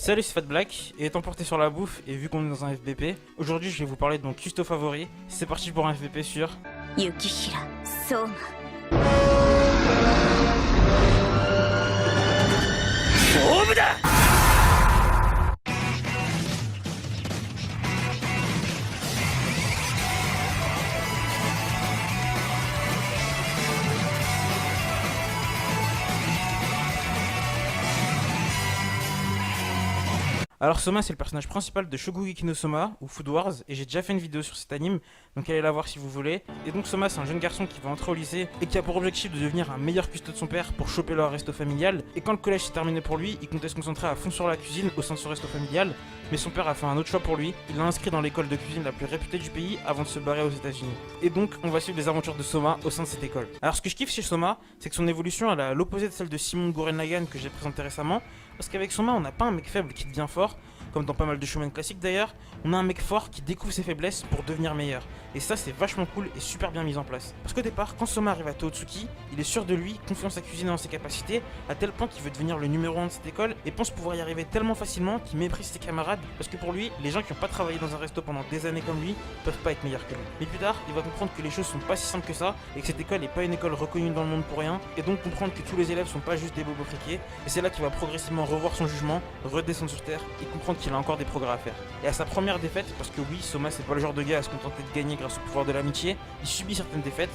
Salut, c'est Fat Black, et étant porté sur la bouffe, et vu qu'on est dans un FBP, aujourd'hui je vais vous parler de mon cuistot favori. C'est parti pour un FBP sur Yukihira Soma. Alors Soma, c'est le personnage principal de Shokugeki no Soma, ou Food Wars, et j'ai déjà fait une vidéo sur cet anime, donc allez la voir si vous voulez. Et donc Soma, c'est un jeune garçon qui va entrer au lycée, et qui a pour objectif de devenir un meilleur cuistot de son père pour choper leur resto familial. Et quand le collège s'est terminé pour lui, il comptait se concentrer à fond sur la cuisine au sein de son resto familial, mais son père a fait un autre choix pour lui, il l'a inscrit dans l'école de cuisine la plus réputée du pays avant de se barrer aux États-Unis. Et donc, on va suivre les aventures de Soma au sein de cette école. Alors ce que je kiffe chez Soma, c'est que son évolution elle est à l'opposé de celle de Simon Gurren Lagann que j'ai présenté récemment, parce qu'avec Soma, on n'a pas un mec faible qui devient fort, comme dans pas mal de shonen classiques d'ailleurs, on a un mec fort qui découvre ses faiblesses pour devenir meilleur. Et ça c'est vachement cool et super bien mis en place. Parce qu'au départ, quand Soma arrive à Tootsuki, il est sûr de lui, confiant en sa cuisine et en ses capacités, à tel point qu'il veut devenir le numéro 1 de cette école et pense pouvoir y arriver tellement facilement qu'il méprise ses camarades, parce que pour lui, les gens qui n'ont pas travaillé dans un resto pendant des années comme lui peuvent pas être meilleurs que lui. Mais plus tard, il va comprendre que les choses sont pas si simples que ça, et que cette école n'est pas une école reconnue dans le monde pour rien, et donc comprendre que tous les élèves sont pas juste des bobos friqués, et c'est là qu'il va progressivement revoir son jugement, redescendre sur terre, et comprendre qu'il a encore des progrès à faire. Et à sa première défaite, parce que oui, Soma c'est pas le genre de gars à se contenter de gagner grâce au pouvoir de l'amitié, il subit certaines défaites.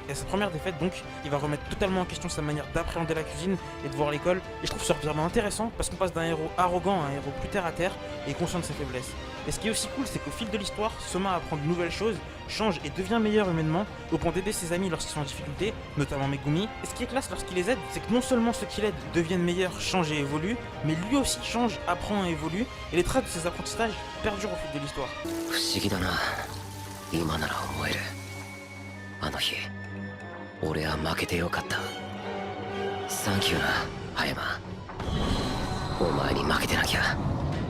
Et à sa première défaite donc, il va remettre totalement en question sa manière d'appréhender la cuisine et de voir l'école. Et je trouve ça vraiment intéressant parce qu'on passe d'un héros arrogant à un héros plus terre à terre et conscient de ses faiblesses. Et ce qui est aussi cool, c'est qu'au fil de l'histoire, Soma apprend de nouvelles choses, change et devient meilleur humainement, au point d'aider ses amis lorsqu'ils sont en difficulté, notamment Megumi. Et ce qui est classe lorsqu'il les aide, c'est que non seulement ceux qui l'aident deviennent meilleurs, changent et évoluent, mais lui aussi change, apprend et évolue, et les traces de ses apprentissages perdurent au fil de l'histoire. 不思議だな。今なら思える。あの日俺は負けてよかった。サンキューな葉山。お前に負けてなきゃ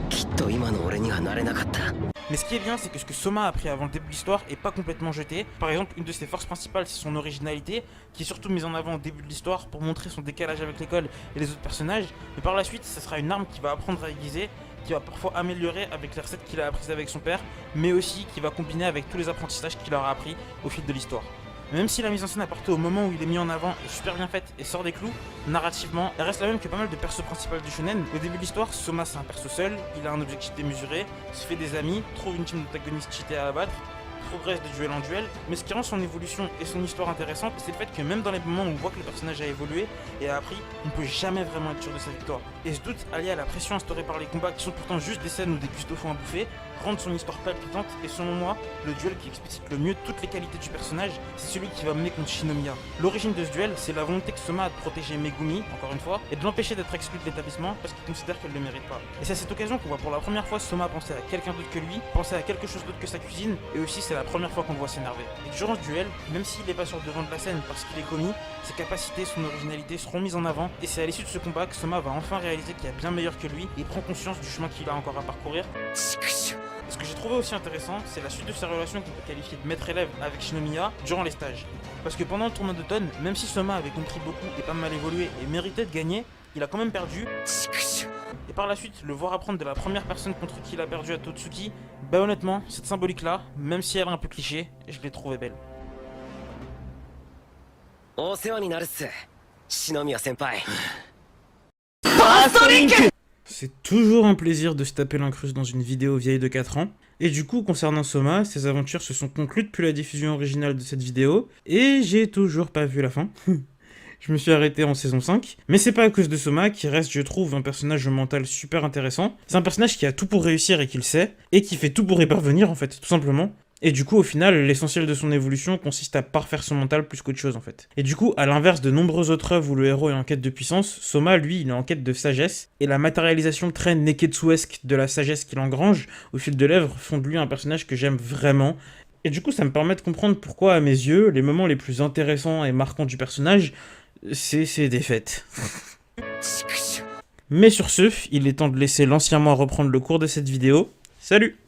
きっと今の俺にはなれなかった。 Mais ce qui est bien, c'est que ce que Soma a appris avant le début de l'histoire est pas complètement jeté. Par exemple, une de ses forces principales, c'est son originalité, qui est surtout mise en avant au début de l'histoire pour montrer son décalage avec l'école et les autres personnages. Mais par la suite, ça sera une arme qu'il va apprendre à aiguiser, qui va parfois améliorer avec les recettes qu'il a apprises avec son père, mais aussi qui va combiner avec tous les apprentissages qu'il aura appris au fil de l'histoire. Même si la mise en scène apportée au moment où il est mis en avant est super bien faite et sort des clous, narrativement, elle reste la même que pas mal de persos principaux du shonen. Au début de l'histoire, Soma c'est un perso seul, il a un objectif démesuré, se fait des amis, trouve une team d'antagonistes cheatés à abattre, progresse de duel en duel, mais ce qui rend son évolution et son histoire intéressante, c'est le fait que même dans les moments où on voit que le personnage a évolué et a appris, on ne peut jamais vraiment être sûr de sa victoire. Et ce doute, allié à la pression instaurée par les combats qui sont pourtant juste des scènes où des cuistots font à bouffer, rendre son histoire palpitante, et selon moi, le duel qui explicite le mieux toutes les qualités du personnage, c'est celui qui va mener contre Shinomiya. L'origine de ce duel, c'est la volonté que Soma a de protéger Megumi, encore une fois, et de l'empêcher d'être exclu de l'établissement parce qu'il considère qu'elle ne le mérite pas. Et c'est à cette occasion qu'on voit pour la première fois Soma penser à quelqu'un d'autre que lui, penser à quelque chose d'autre que sa cuisine, et aussi c'est la première fois qu'on le voit s'énerver. Et durant ce duel, même s'il n'est pas sur le devant de la scène parce qu'il est commis, ses capacités, son originalité seront mises en avant, et c'est à l'issue de ce combat que Soma va enfin réaliser qu'il y a bien meilleur que lui, et prend conscience du chemin qu'il a encore à parcourir. Ce que j'ai trouvé aussi intéressant, c'est la suite de sa relation qu'on peut qualifier de maître-élève avec Shinomiya durant les stages. Parce que pendant le tournoi d'automne, même si Soma avait compris beaucoup et pas mal évolué et méritait de gagner, il a quand même perdu. Et par la suite, le voir apprendre de la première personne contre qui il a perdu à Totsuki, bah honnêtement, cette symbolique-là, même si elle est un peu cliché, je l'ai trouvée belle. お世話になるっす篠宮先輩。 C'est toujours un plaisir de se taper l'incruste dans une vidéo vieille de 4 ans. Et du coup, concernant Soma, ses aventures se sont conclues depuis la diffusion originale de cette vidéo, et j'ai toujours pas vu la fin. Je me suis arrêté en saison 5, mais c'est pas à cause de Soma, qui reste, je trouve, un personnage mental super intéressant. C'est un personnage qui a tout pour réussir et qui le sait, et qui fait tout pour y parvenir en fait, tout simplement. Et du coup, au final, l'essentiel de son évolution consiste à parfaire son mental plus qu'autre chose en fait. Et du coup, à l'inverse de nombreuses autres œuvres où le héros est en quête de puissance, Soma, lui, il est en quête de sagesse, et la matérialisation très neketsuesque de la sagesse qu'il engrange au fil de l'œuvre font de lui un personnage que j'aime vraiment. Et du coup, ça me permet de comprendre pourquoi, à mes yeux, les moments les plus intéressants et marquants du personnage, c'est ses défaites. Mais sur ce, il est temps de laisser l'ancien moi reprendre le cours de cette vidéo. Salut!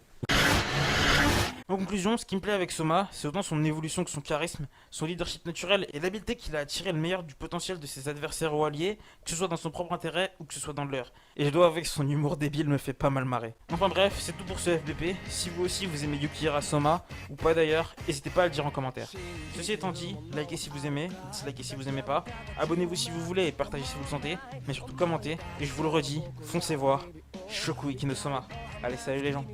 En conclusion, ce qui me plaît avec Soma, c'est autant son évolution que son charisme, son leadership naturel et l'habileté qu'il a à tirer le meilleur du potentiel de ses adversaires ou alliés, que ce soit dans son propre intérêt ou que ce soit dans le leur. Et je dois avouer que son humour débile me fait pas mal marrer. Enfin bref, c'est tout pour ce FBP. Si vous aussi vous aimez Yukihira Soma, ou pas d'ailleurs, n'hésitez pas à le dire en commentaire. Ceci étant dit, likez si vous aimez, dislikez si vous aimez pas, abonnez-vous si vous voulez et partagez si vous le sentez, mais surtout commentez, et je vous le redis, foncez voir Shoku Ikino Soma. Allez, salut les gens.